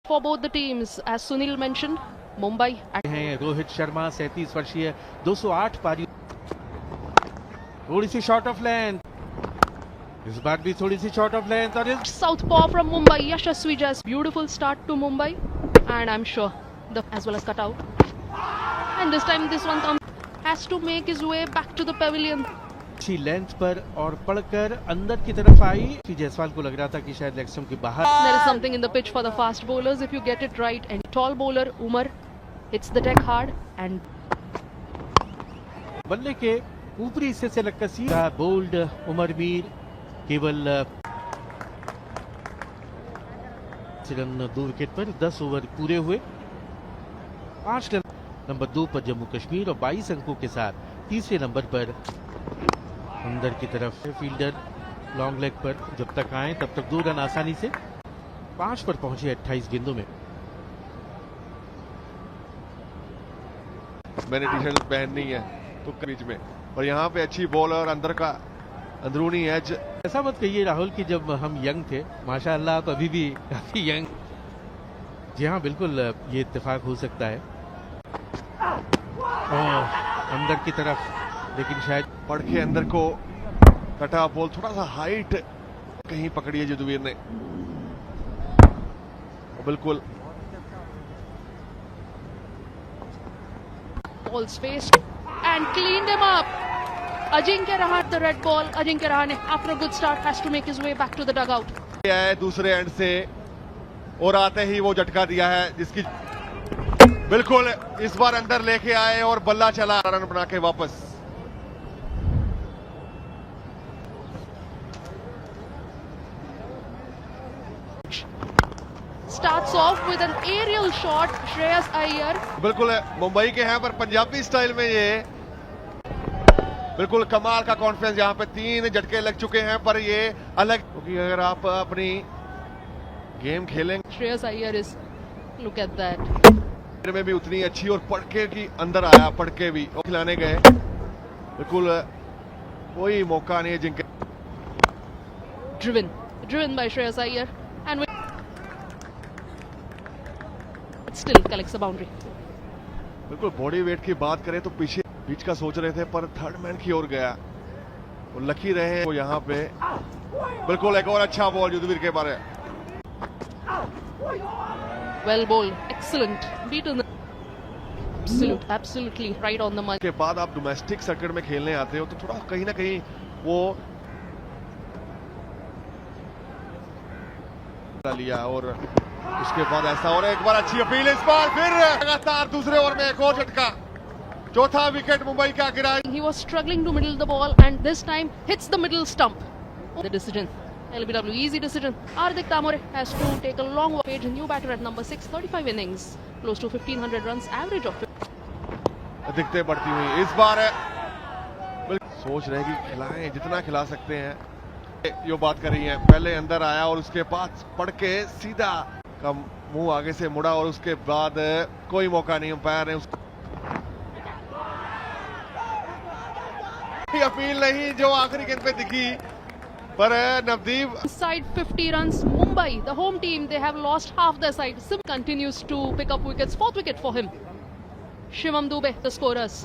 For both the teams, as Sunil mentioned, Mumbai हैं रोहित शर्मा 37 वर्षीय 208 पारी, थोड़ी सी शॉर्ट ऑफ लेंथ, इस बार भी थोड़ी सी शॉर्ट ऑफ लेंथ और Southpaw from Mumbai, Yashasvi Jaiswal. Beautiful start to Mumbai, and I'm sure as well as cut out. And this time this one has to make his way back to the pavilion. अच्छी length पर और पड़कर अंदर की तरफ आई। जायसवाल को लग रहा था कि शायद लेग स्टंप के बाहर। There is something in the pitch for the fast bowlers if you get it right. And tall bowler Umar hits the deck hard and बल्ले के ऊपरी हिस्से से लगकर सीधा बोल्ड उमर मीर केवल रन 2 विकेट पर 10 ओवर पूरे हुए। 5 रन नंबर 2 पर जम्मू कश्मीर और 22 अंकों के साथ तीसरे नंबर पर अंदर की तरफ फील्डर लॉन्ग लेग पर। जब तक आए तब तक 2 रन आसानी से 5 पर पहुंचे 28 गेंदों में। मैंने टी शर्ट पहननी है तो बीच में, और यहाँ पे अच्छी बॉल और अंदर का अंदरूनी एज। ऐसा मत कहिए राहुल कि जब हम यंग थे, माशाअल्लाह आप अभी भी काफी यंग। जी हाँ, बिल्कुल ये इत्तेफाक हो सकता है। अंदर की तरफ, लेकिन शायद पढ़ के अंदर को कटा बॉल, थोड़ा सा हाइट कहीं पकड़ी है जदुवीर ने। बिल्कुल balls faced and cleaned him up. Ajinkya Rahane, the red ball. Ajinkya Rahane, after a good start, has to make his way back to the dugout. है दूसरे एंड से और आते ही वो झटका दिया है जिसकी बिल्कुल इस बार अंदर लेके आए और बल्ला चला, रन बना के वापस। Starts off with an aerial shot, Shreyas Iyer. बिल्कुल मुंबई के हैं पर पंजाबी स्टाइल में ये बिल्कुल कमाल का कॉन्फिडेंस। यहाँ पे 3 झटके लग चुके हैं पर ये अलग, क्योंकि अगर आप अपनी गेम खेलेंगे Shreyas Iyer is, look at that. में भी उतनी अच्छी, और पड़के की अंदर आया, पड़के भी और खिलाने गए, बिल्कुल कोई मौका नहीं है जिनके। Driven by Shreyas Iyer and still collects the boundary. बिल्कुल बॉडी वेट की बात करें तो पीछे बीच का सोच रहे थे पर थर्ड मैन की ओर गया और लकी रहे वो यहाँ पे। बिल्कुल एक और अच्छा बॉल युद्धवीर के बारे। Well bowled, excellent, beaten. Absolutely right on the money. के बाद आप डोमेस्टिक सर्किट में खेलने आते हो तो थोड़ा कहीं ना कहीं वो लिया, और उसके बाद ऐसा, और एक बार अच्छी अपील, इस बार फिर लगातार दूसरे ओवर में एक और झटका, चौथा विकेट मुंबई का गिरा। He was struggling to middle the ball and this time hits the middle stump. The decision, LBW, easy decision. Hardik Tamore has to take a long page, new batter at number 6, 35 innings, close to 1500 runs, average of दिखते बढ़ती हुई इस बार सोच रहे कि खिलाएं जितना खिला सकते हैं। यो बात कर रही है, पहले अंदर आया और उसके बाद पड़ के सीधा का मुंह आगे से मुड़ा, और उसके बाद कोई मौका नहीं, अंपायर ने उसको अपील नहीं जो आखिरी गेंद पे दिखी। पर Navdeep side 50 runs. Mumbai, the home team, they have lost half their side. Sim continues to pick up wickets. 4th wicket for him. Shivam Dube, the scorers.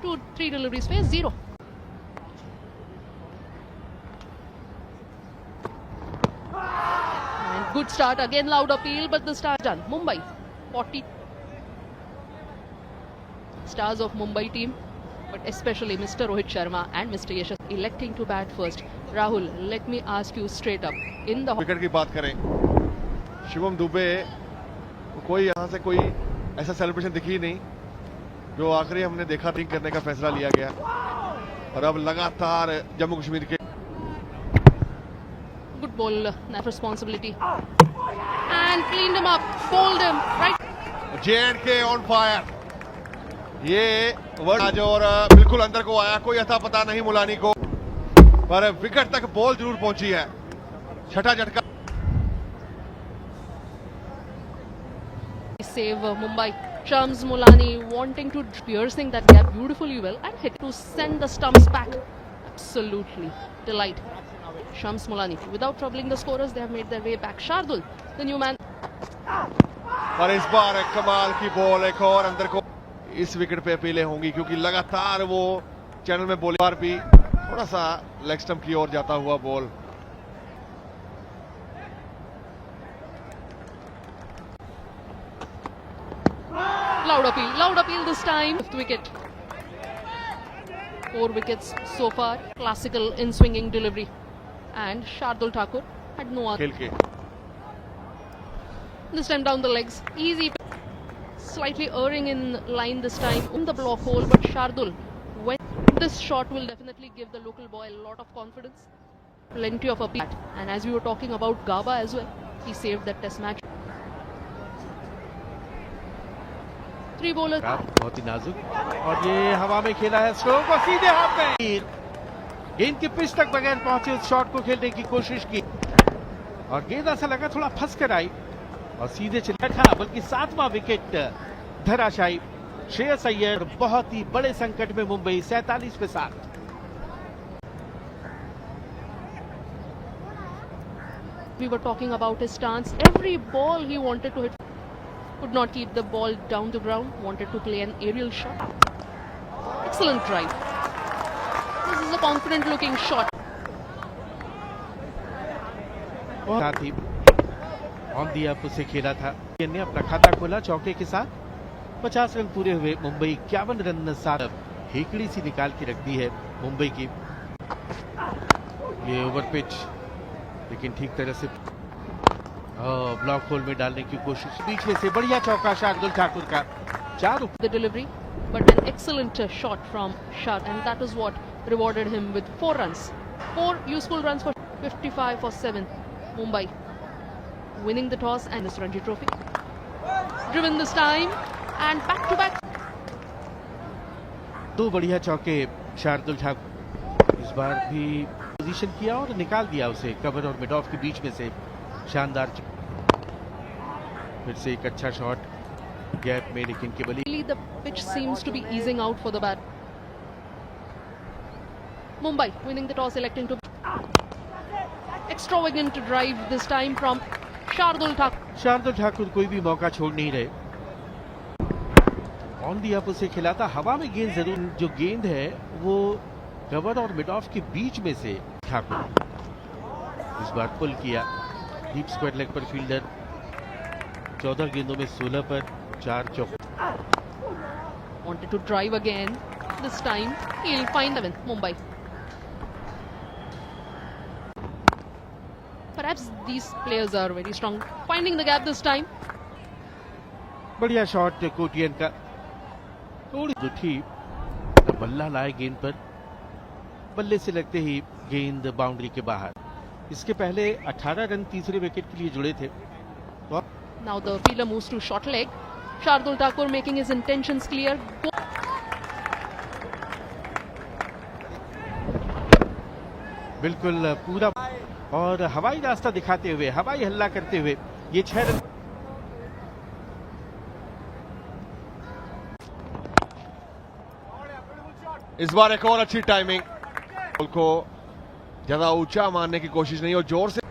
2-3 deliveries, face 0. And good start again, loud appeal, but the start done. Mumbai, 40 stars of Mumbai team, but especially Mr. Rohit Sharma and Mr. Yashasvi electing to bat first. Rahul, let me ask you straight up. In the wicket की बात करें, शिवम दुबे कोई यहाँ से कोई ऐसा celebration दिखी नहीं जो आखिरी हमने देखा ठीक करने का फैसला लिया गया, और अब लगातार जम्मू कश्मीर के good ball, that responsibility, and cleaned him up, bowled him right. J&K on fire, ये वर्ड आज और बिल्कुल अंदर को आया, कोई अता पता नहीं मुलानी को, पर विकेट तक बॉल जरूर पहुंची है। छठा झटका Save Mumbai. Shams Mulani wanting to piercing that gap beautifully well and hit to send the stumps back. Absolutely delight. Shams Mulani without troubling the scorers, they have made their way back. Shardul, the new man. पर इस बार कमाल की ball, एक और अंदर को। इस wicket पे अपीलें होंगी क्योंकि लगातार वो चैनल में बॉल बार भी थोड़ा सा लेग स्टंप की ओर जाता हुआ ball. Loud appeal this time. Fifth wicket. 4 wickets so far. Classical in swinging delivery. And Shardul Thakur had no other. खेल के This time down the legs. Easy. Slightly erring in line this time. In the block hole, but Shardul, when this shot will definitely give the local boy a lot of confidence. Plenty of appeal. And as we were talking about Gaba as well, he saved that test match. 3 bowlers. बहुत ही नाजुक और ये हवा में खेला है stroke और सीधे हाथ में गेंद की पिच तक बगैर पहुंचे उस शॉट को खेलने की कोशिश की और गेंद ऐसा लगा थोड़ा फंस कर आई और सीधे चला था, बल्कि 7वां विकेट धराशायी। श्रेयस अय्यर बहुत ही बड़े संकट में मुंबई 47 पे 7। We were talking about his stance. Every ball he wanted to hit. Could not keep the ball down the ground. Wanted to play an aerial shot. Excellent drive. This is a confident looking shot. साथ ही on the up से खेला था। ने अपना खाता खोला चौके के साथ। 50 रन पूरे हुए। मुंबई 51 रन साथ हेकड़ी सी निकाल के रख दी है मुंबई की। ये ओवर पिच लेकिन ठीक तरह से ब्लॉक होल में डालने की कोशिश। बीच में से बढ़िया चौका शार्दुल ठाकुर का। 4 The delivery, but an excellent shot from Shard, and that is what rewarded him with 4 runs. 4 useful runs for 55 for 7. Mumbai winning the toss and this Ranji Trophy. Driven this time and back to back. 2 बढ़िया चौके शार्दुल ठाकुर। इस बार भी position किया और निकाल दिया उसे cover और मिड ऑफ के बीच में से। शानदार फिर से एक अच्छा शॉट गैप में, लेकिन केवल Really the pitch seems to be easing out for the bat. Mumbai winning the toss, electing to extravagant drive this time from Shardul Thakur. Shardul Thakur कोई भी मौका छोड़ नहीं रहे। ऑन दी अप उसे खिलाता हवा में गेंद जरूर, जो गेंद है वो कवर और मिड ऑफ के बीच में से ठाकुर इस बार पुल किया। डीप स्क्वायर लेग पर फील्डर 14 गेंदों में 16 पर 4 चौके। Wanted to drive again. This time he'll find the win. Mumbai. Perhaps these players are very strong. Finding the gap this time. बढ़िया शॉट कोटियन का। थोड़ी दुखी बल्ला लाए गेंद पर, बल्ले से लगते ही गेंद बाउंड्री के बाहर। इसके पहले 18 रन तीसरे विकेट के लिए जुड़े थे। Now the fielder moves to short leg. Shardul Thakur making his intentions clear. बिल्कुल पूरा और हवाई रास्ता दिखाते हुए, हवाई हल्ला करते हुए ये 6 रन। इस बार एक और अच्छी टाइमिंग, बॉल को ज्यादा ऊंचा मारने की कोशिश नहीं और जोर से।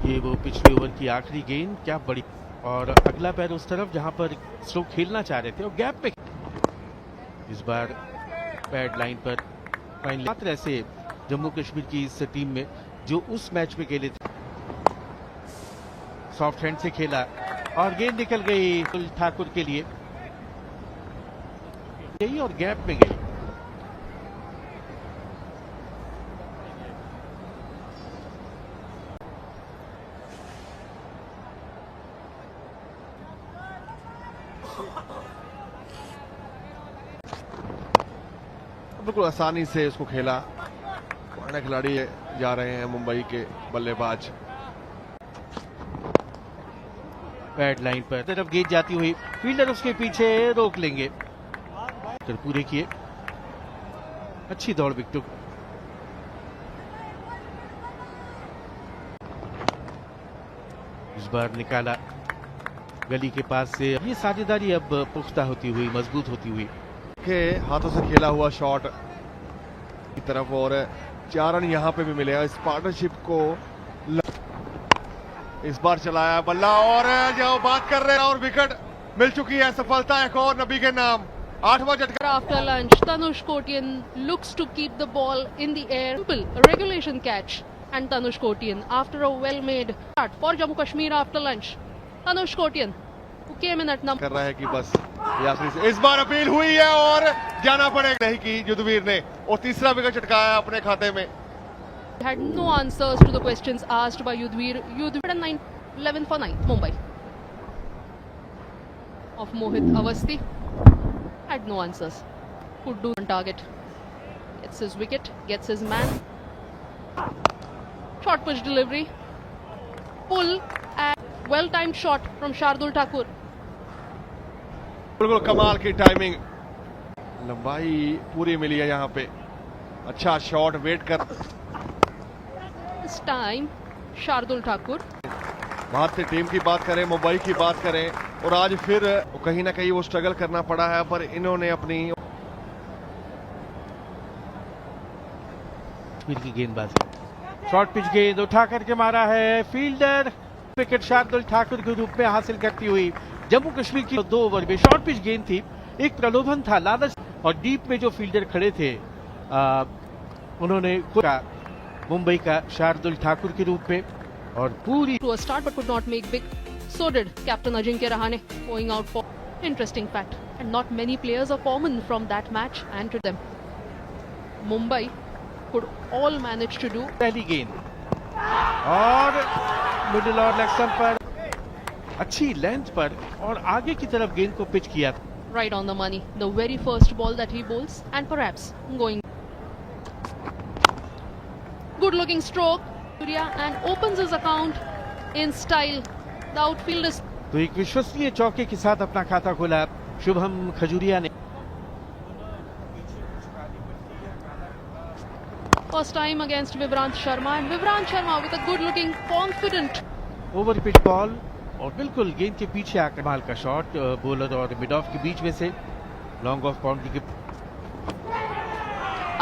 ये वो पिछले ओवर की आखिरी गेंद, क्या बड़ी, और अगला पैर उस तरफ जहां पर स्ट्रोक खेलना चाह रहे थे और गैप पे। इस बार पैड लाइन पर फाइनली मात्र ऐसे जम्मू कश्मीर की इस टीम में जो उस मैच में खेले थे। सॉफ्ट हैंड से खेला और गेंद निकल गई ठाकुर के लिए गई और गैप में गई। बिल्कुल आसानी से उसको खेला। पुराने खिलाड़ी जा रहे हैं मुंबई के बल्लेबाज। पैड लाइन पर तरफ गेंद जाती हुई, फील्डर उसके पीछे रोक लेंगे। तो पूरे किए, अच्छी दौड़ विकेट। इस बार निकाला गली के पास से। ये साझेदारी अब पुख्ता होती हुई, मजबूत होती हुई। के हाथों से खेला हुआ शॉट की तरफ और 4 रन यहां पे भी मिले। इस पार्टनरशिप को इस बार चलाया बल्ला और जो बात कर रहे हैं और विकेट मिल चुकी है, सफलता एक और नबी के नाम। 8वां झटका। After lunch, Tanush Kotian looks to keep the ball in the air. Simple, a regulation catch. And Tanush Kotian, after a well-made start for Jammu Kashmir after lunch. Tanush Kotian, who came in at number कर रहा है कि बस ये आखिरी से इस बार appeal हुई है और जाना पड़ेगा नहीं की युद्धवीर ने और तीसरा विकेट चटकाया अपने खाते में। had no answers to the questions asked by Yudhvir. Yudhvir 9, 11 for 9, Mumbai. Of Mohit Awasthi had no answers. Could do on target. Gets his wicket, gets his man. Short pitch delivery. Pull and well-timed shot from Shardul Thakur. बिल्कुल कमाल की timing, लंबाई पूरी मिली है यहाँ पे। अच्छा shot wait कर। This time, Shardul Thakur. भारतीय टीम की बात करें, मुंबई की बात करें और आज फिर कहीं ना कहीं वो स्ट्रगल करना पड़ा है, पर इन्होंने अपनी की गेंदबाजी, शॉर्ट पिच गेंद उठा करके मारा है फील्डर। विकेट शार्दुल ठाकुर के रूप में हासिल करती हुई जम्मू कश्मीर की 2 ओवर में शॉर्ट पिच गेंद थी, एक प्रलोभन था, लालच, और डीप में जो फील्डर खड़े थे उन्होंने मुंबई का शार्दुल ठाकुर के रूप में और पूरी To a start but could not make big. So did Captain Ajinkya Rahane going out for interesting fact. And not many players are common from that match and to them. Mumbai could all manage to do. पहली गेंद और middle और leg stump पर अच्छी length पर और आगे की तरफ गेंद को पिच किया। Right on the money. The very first ball that he bowls and perhaps going. Good looking stroke. And opens his account in style. The outfield is. तो एक विश्वसनीय चौके के साथ अपना खाता खोला शुभम खजूरिया ने। First time against Vivrant Sharma, and Vivrant Sharma with a good looking confident. Over pitch ball और बिल्कुल गेंद के पीछे आकर कमाल का शॉट, बॉलर और मिड ऑफ के बीच में से लॉन्ग ऑफ बाउंड्री के।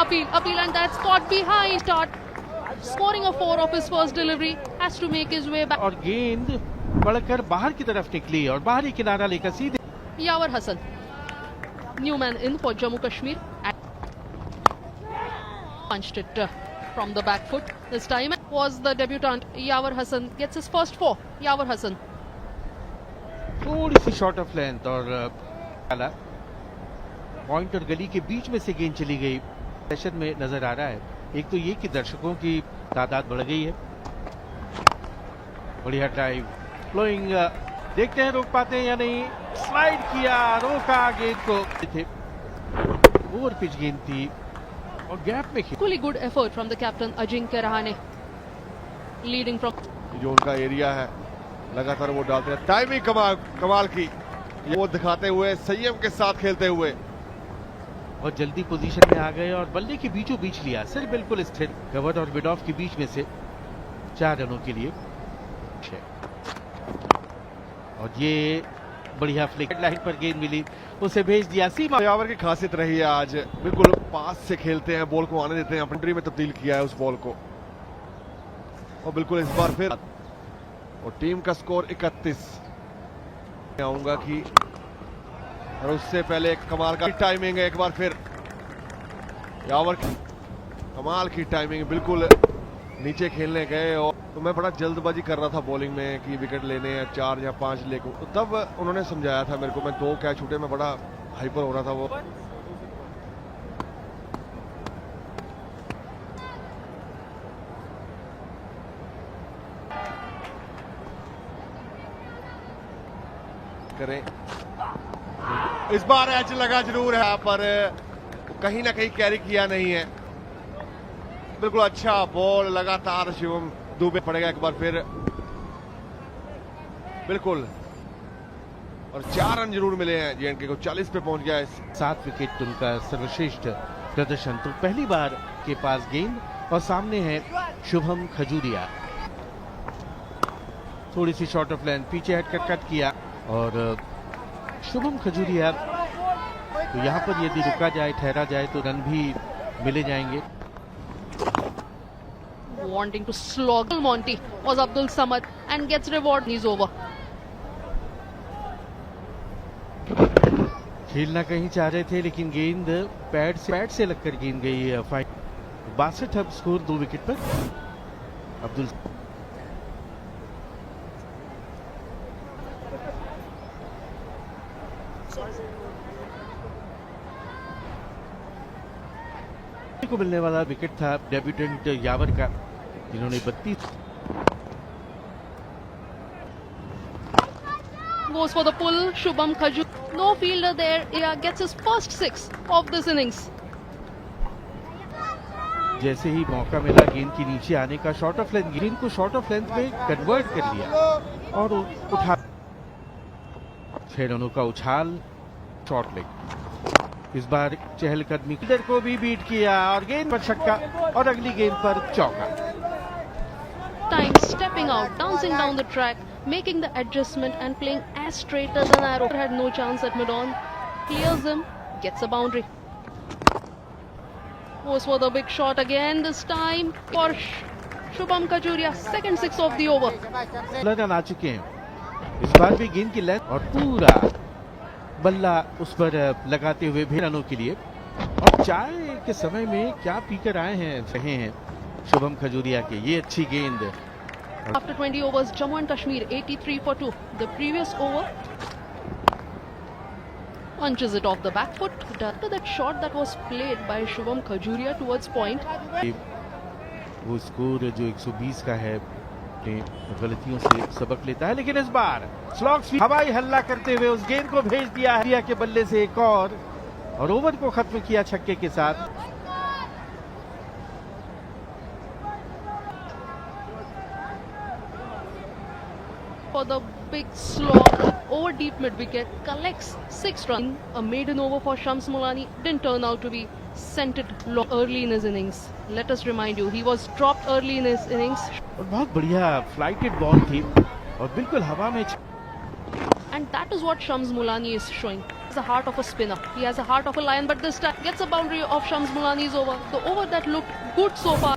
Appeal and that's caught behind. Start scoring a 4 of his first delivery, has to make his way back. और गेंद बढ़कर बाहर की तरफ निकली और बाहरी किनारा लेकर सीधे। Yawar Hassan, new man in for Jammu Kashmir. Punched it from the back foot. This time was the debutant Yawar Hassan, gets his first 4. Yawar Hassan. थोड़ी सी शॉर्ट ऑफ लेंथ और पॉइंट और गली के बीच में से गेंद चली गई। सेशन में नजर आ रहा है, एक तो ये कि दर्शकों की तादाद बढ़ गई है। बढ़िया ड्राइव, फ्लोइंग, देखते हैं रोक पाते हैं या नहीं। स्लाइड किया, रोका गेंद को। ओवर पिच गेंद थी और गैप में Equally good effort from the captain Ajinkya Rahane, leading from. जो उनका एरिया है लगातार वो डालते हैं। टाइमिंग कमाल की, वो दिखाते हुए संयम के साथ खेलते हुए और जल्दी पोजीशन में आ गए और बल्ले के बीचों बीच लिया, सिर बिल्कुल स्थिर, कवर और मिड ऑफ के बीच में से 4 रनों के लिए। और ये बढ़िया फ्लिक, लाइन पर गेंद मिली, उसे भेज दिया सीमा। यावर की खासियत रही है आज, बिल्कुल पास से खेलते हैं, बॉल को आने देते हैं, बाउंड्री में तब्दील किया है उस बॉल को। और बिल्कुल इस बार फिर और टीम का स्कोर 31। आऊंगा कि और उससे पहले एक कमाल का टाइमिंग है, एक बार फिर यावर की कमाल की टाइमिंग, बिल्कुल नीचे खेलने गए और तो मैं बड़ा जल्दबाजी कर रहा था बॉलिंग में कि विकेट लेने हैं 4 या 5 लेको, तो तब उन्होंने समझाया था मेरे को, मैं 2 कैच छूटे, मैं बड़ा हाइपर हो रहा था वो। करें इस बार एच लगा जरूर है, पर कहीं ना कहीं कैरी किया नहीं है। बिल्कुल अच्छा बॉल, लगातार शिवम दुबे पड़ेगा एक बार फिर, बिल्कुल। और 4 रन जरूर मिले हैं जेएनके को, 40 पे पहुंच गया है। 7 विकेट उनका सर्वश्रेष्ठ प्रदर्शन। तो पहली बार के पास गेंद और सामने है शुभम खजूरिया। थोड़ी सी शॉर्ट ऑफ लेंथ, पीछे हटकर कट किया और शुभम खजूरिया, तो यहाँ पर यदि रुका जाए, ठहरा जाए तो रन भी मिले जाएंगे। Wanting to slog Monty was Abdul Samad, and gets reward. He's over. खेलना कहीं चाह रहे थे लेकिन गेंद पैड से लगकर गेंद गई। 62 अब स्कोर 2 विकेट पर। अब्दुल को मिलने वाला विकेट था डेब्यूटेंट यावर का, जिन्होंने 32 Goes for the pull. Shubham Khajur. No fielder there. Yeah, gets his first 6 of this innings. जैसे ही मौका मिला गेंद के नीचे आने का, शॉर्ट ऑफ लेंथ, गेंद को शॉर्ट ऑफ लेंथ में कन्वर्ट कर लिया और उठा 6 रनों का उछाल, शॉर्ट लेग। इस बार चहलकदमी किधर को भी बीट किया और गेंद पर छक्का और अगली गेंद पर चौका। Time stepping out, dancing down the track, making the adjustment and playing as straight as an arrow. Had no chance at mid-on. Clears him, gets a boundary. Goes for the big shot again, this time for Shubham Kajuria. Second 6 of the over. Run आ चुके हैं। इस बार भी गेंद की length और पूरा बल्ला उस पर लगाते हुए भी रनों के लिए। और चाय के समय में क्या पीकर आए हैं शुभम खजूरिया के। ये अच्छी गेंद। After 20 overs, Jammu and Kashmir 83 for 2. The previous over punches it off the back foot. After that shot that was played by Shubham Kajuria towards point. वो स्कोर जो 120 का है गलतियों से सबक लेता है, लेकिन इस बार स्लॉग्स हवाई हल्ला करते हुए उस गेंद को भेज दिया हरिया के बल्ले से एक और ओवर को खत्म किया छक्के के साथ। For the big slog over deep mid wicket, collects 6 runs. A maiden over for Shams Mulani didn't turn out to be sent it early in his innings. Let us remind you, he was dropped early in his innings. और बहुत बढ़िया flighted ball थी और बिल्कुल हवा में। And that is what Shams Mulani is showing. He has the heart of a spinner. He has the heart of a lion, but this time gets a boundary of Shams Mulani's over. The over that looked good so far.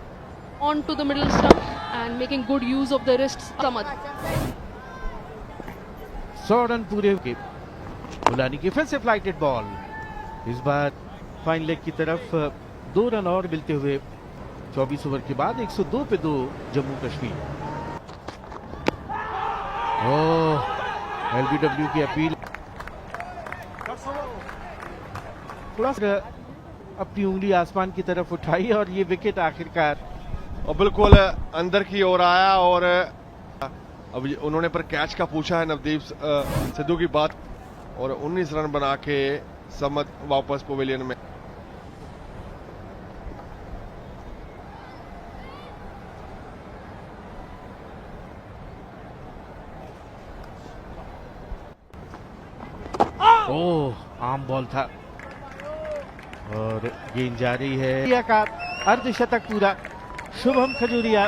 On to the middle stump and making good use of the wrists. Samad. 100 run पूरे के मुलानी की फिर से flighted ball. इस बार fine leg की तरफ 2 run और मिलते हुए 24 ओवर के बाद 102 पे 2 जम्मू कश्मीर। एलबीडब्ल्यू की अपील। थोड़ा सा अपनी उंगली आसमान की तरफ उठाई और ये विकेट आखिरकार और बिल्कुल अंदर की ओर आया। और अब उन्होंने पर कैच का पूछा है नवदीप सिद्धू की बात, और 19 रन बना के समद वापस पवेलियन में। आम बॉल था और गेंद जा रही है का अर्धशतक पूरा शुभम खजूरिया,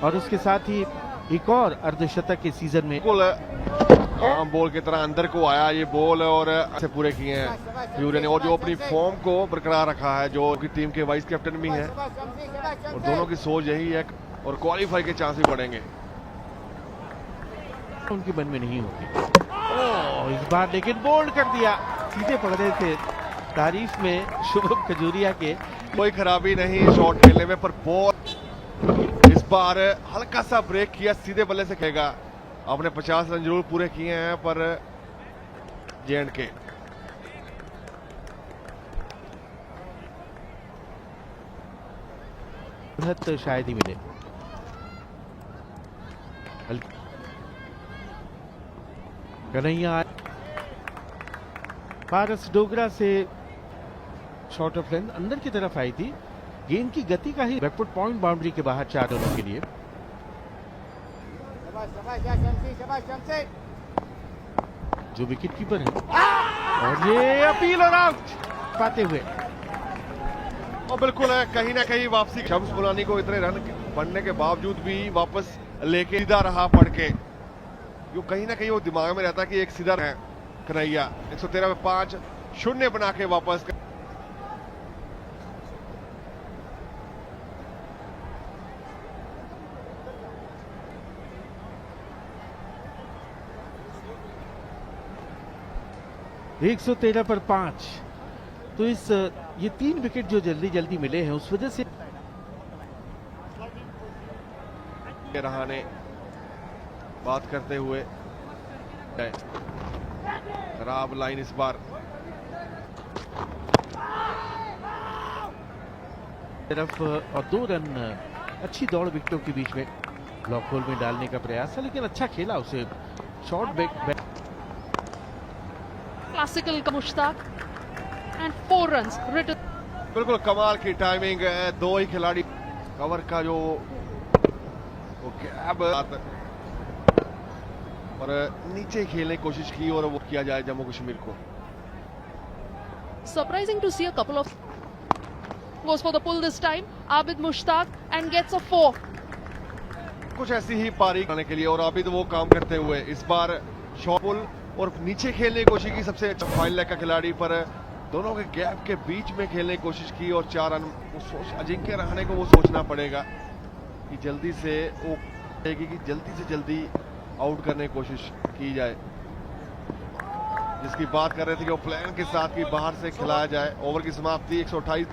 और उसके साथ ही एक और अर्धशतक के सीजन में। आम बॉल की तरह अंदर को आया ये बॉल और ऐसे पूरे किए हैं खजूरिया ने, और जो अपनी फॉर्म को बरकरार रखा है, जो की टीम के वाइस कैप्टन भी हैं, और दोनों की सोच यही है और क्वालिफाई के चांस भी बढ़ेंगे। उनके मन में नहीं होती। इस बार लेकिन बोल्ड कर दिया, सीधे पड़ रहे थे तारीफ में शुभम खजूरिया के। कोई खराबी नहीं शॉट खेलने में, पर बॉल इस बार हल्का सा ब्रेक किया, सीधे बल्ले से खेलेगा। आपने 50 रन जरूर पूरे किए हैं, पर जेएंड के शायद ही मिले। कन्हैया पारस डोगरा से शॉर्ट ऑफ लेंथ अंदर की तरफ आई थी, गेंद की गति का ही बैकफुट पॉइंट बाउंड्री के बाहर 4 रनों के लिए। जो विकेट कीपर है और ये अपील और आउट पाते हुए, और बिल्कुल कहीं ना कहीं वापसी शम्स मुलानी को इतने रन बनने के बावजूद भी वापस लेके सीधा रहा पड़ के, जो कहीं ना कहीं वो दिमाग में रहता कि एक सीधा है कन्हैया। 113 में 5 शून्य बना के वापस। 113 पर 5। तो इस ये 3 विकेट जो जल्दी जल्दी मिले हैं उस वजह से रहाणे बात करते हुए, खराब लाइन इस बार। तरफ और 2 रन अच्छी दौड़ विकेटों के बीच में ब्लॉक होल में डालने का प्रयास है, लेकिन अच्छा खेला उसे शॉर्ट बैक। Classical का मुश्ताक and 4 runs written. बिल्कुल कमाल की टाइमिंग है, 2 ही खिलाड़ी कवर का जो वो गैप और नीचे खेलने की कोशिश की और वो किया जाए जम्मू कश्मीर को। Surprising to see a couple of goes for the pull this time. Abid Mushtaq and gets a 4. कुछ ऐसी ही पारी करने के लिए और अभी तो वो काम करते हुए इस बार शॉर्ट पुल और नीचे खेलने की कोशिश की, सबसे अच्छा फाइन लेग का खिलाड़ी पर दोनों के गैप के बीच में खेलने की कोशिश की और 4 रन। अजिंक्य रहाणे को वो सोचना पड़ेगा कि जल्दी से वो कि जल्दी से जल्दी आउट करने की कोशिश की जाए, जिसकी बात कर रहे थे कि वो प्लान के साथ कि बाहर से खिलाया जाए। ओवर की समाप्ति 128।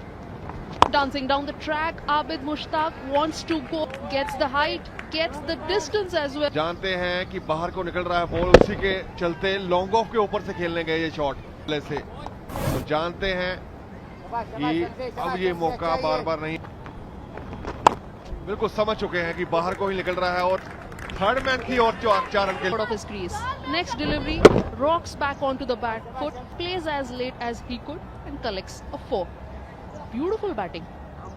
Dancing down the track, Abid Mushtaq wants to go, gets the height, gets the distance as well. जानते हैं कि बाहर को निकल रहा है बॉल, उसी के चलते लॉन्ग ऑफ के ऊपर से खेलने गए ये शॉट से, तो जानते हैं कि अब ये मौका बार बार नहीं, बिल्कुल समझ चुके हैं कि बाहर को ही निकल रहा है और थर्ड मैन की और 4 रन के Out of his crease. Next delivery, rocks back onto the bat foot, plays as late as he could and collects a 4. Beautiful batting.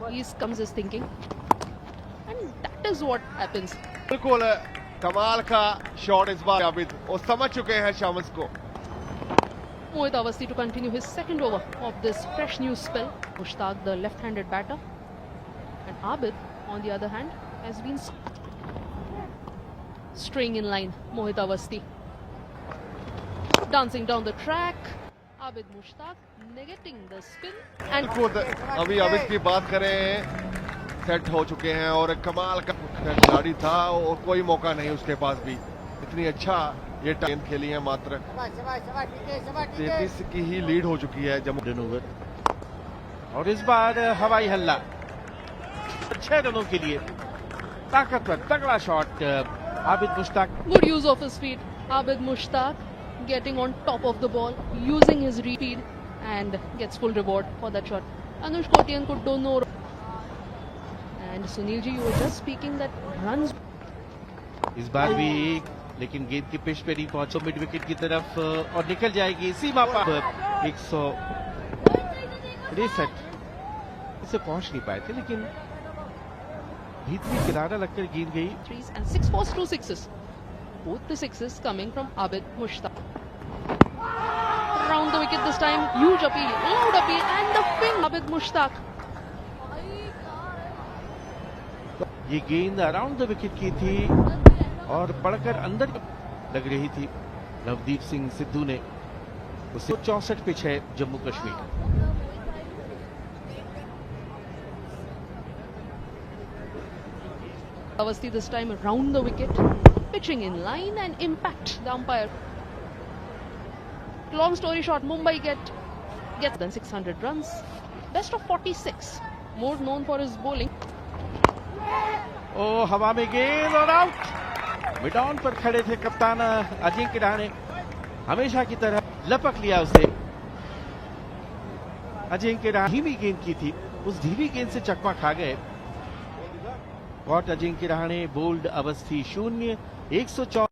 He comes his thinking, and that is what happens. बिल्कुल कमाल का shot इस बार आबिद, वो समझ चुके हैं शामस को। Mohit Awasthi to continue his second over of this fresh new spell. Mushtaq, the left-handed batter, and Abid, on the other hand, has been straying in line. Mohit Awasthi dancing down the track. Abid Mushtaq negating the spin and खुद अभी आबिद की बात करें, set हो चुके हैं और कमाल का खिलाड़ी था और कोई मौका नहीं उसके पास भी। इतनी अच्छा ये टाइम खेली है, मात्र 33 की ही लीड हो चुकी है जम्मू। ओवर और इस बार हवाई हल्ला 6 रनों के लिए ताकतवर तगड़ा shot Abid Mushtaq. good use of his feet. Abid Mushtaq getting on top of the ball, using his speed and gets full reward for that shot. Anush Kotian could do no. And Sunil ji, you were just speaking that runs. इस बार भी लेकिन गेंद की pitch पे नहीं पहुंचो mid wicket की तरफ और निकल जाएगी सीमा पर 163 इसे पहुंच नहीं पाए थे, लेकिन भीतरी किनारा लगकर गेंद गई। Threes and 6 fours, 2 sixes. Both the sixes coming from Abid Mushtaq. Round the wicket this time, huge appeal, loud appeal, and the pin. Abid Mushtaq. ये गेंद अराउंड द विकेट की थी और पड़कर अंदर लग रही थी। नवदीप सिंह सिद्धू ने उसे 64 पिच है Jammu Kashmir. Awasthi this time around the wicket, pitching in line and impact the umpire. Long story short, Mumbai gets than 600 runs, best of 46, more known for his bowling. ओ हवा में गेंद और आउट। मिड ऑन पर खड़े थे कप्तान अजिंक्य रहाणे, हमेशा की तरह लपक लिया उसे। अजिंक्य रहाणे धीमी गेंद की थी, उस धीमी गेंद से चकमा खा गए। Caught Ajinkya Rahane, bowled Awasthi 0, 104।